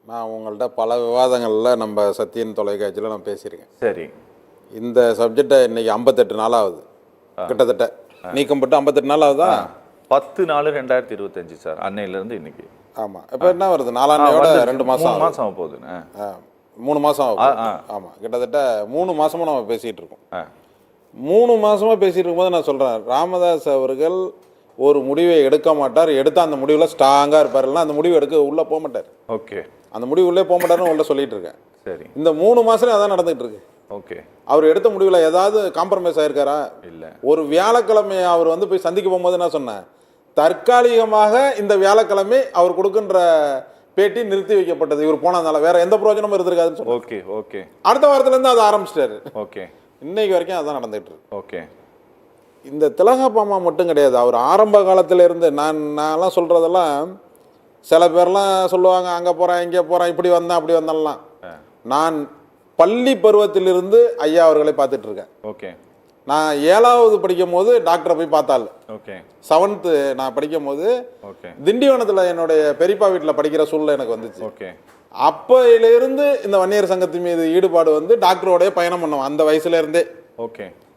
நான் உங்கள்கிட்ட பல விவாதங்களில் நம்ம சத்தியன் தொலைக்காட்சியில் நான் பேசியிருக்கேன். சரி. இந்த சப்ஜெக்டை இன்னைக்கு 58 நாள் ஆகுது, கிட்டத்தட்ட நீக்கப்பட்டு 58 நாள் ஆகுதா? 10 நாலு 2025 சார், அன்னையிலேருந்து இன்னைக்கு. ஆமாம். இப்போ என்ன வருது, நாலாண்டையோட 2 மாதம் மாதம் ஆக போகுதுண்ணே. 3 மாதம் ஆகும். ஆமாம், கிட்டத்தட்ட 3 மாதமாக நம்ம பேசிகிட்டு இருக்கோம். 3 மாதமாக பேசிகிட்டு இருக்கும்போது நான் சொல்கிறேன், ராமதாஸ் அவர்கள் ஒரு முடிவை எடுக்க மாட்டார், எடுத்தால் அந்த முடிவில் ஸ்ட்ராங்காக இருப்பார், இல்லைன்னா அந்த முடிவு எடுக்க உள்ளே போக மாட்டார். ஓகே. அந்த முடிவு உள்ளே போக மாட்டார்னு உள்ள சொல்லிட்டு இருக்கேன். சரி. இந்த 3 மாதத்துலையும் அதான் நடந்துகிட்டு இருக்கு. ஓகே. அவர் எடுத்த முடிவில் ஏதாவது காம்ப்ரமைஸ் ஆயிருக்காரா? இல்லை. ஒரு வியாழக்கிழமை அவர் வந்து போய் சந்திக்க போகும்போது என்ன சொன்னேன், தற்காலிகமாக இந்த வியாழக்கிழமை அவர் கொடுக்கின்ற பேட்டி நிறுத்தி வைக்கப்பட்டது, இவர் போனதுனால வேற எந்த பிரயோஜனமும் இருந்திருக்காதுன்னு சொன்னேன். ஓகே. ஓகே. அடுத்த வாரத்துலேருந்து அதை ஆரம்பிச்சிட்டாரு. ஓகே. இன்னைக்கு வரைக்கும் அதான் நடந்துகிட்டு இருக்கு. ஓகே. இந்த திலகப்பாமா மட்டும் கிடையாது, அவர் ஆரம்ப காலத்தில் இருந்து நான்லாம் சொல்கிறதெல்லாம் சில பேர்லாம் சொல்லுவாங்க, அங்கே போகிறேன் இங்கே போகிறேன் இப்படி வந்தேன் அப்படி வந்தேன்லாம். நான் பள்ளி பருவத்திலிருந்து ஐயா அவர்களை பார்த்துட்டு இருக்கேன். ஓகே. நான் 7வது படிக்கும் போது டாக்டரை போய் பார்த்தாள். ஓகே. 7th நான் படிக்கும் போது ஓகே திண்டிவனத்தில் என்னுடைய பெரியப்பா வீட்டில் படிக்கிற சூழ்நிலை எனக்கு வந்துச்சு. ஓகே. அப்பையிலிருந்து இந்த வன்னியர் சங்கத்தின் மீது ஈடுபாடு வந்து டாக்டரோடைய பயணம் பண்ணுவோம் அந்த வயசுல இருந்தே. ஓகே.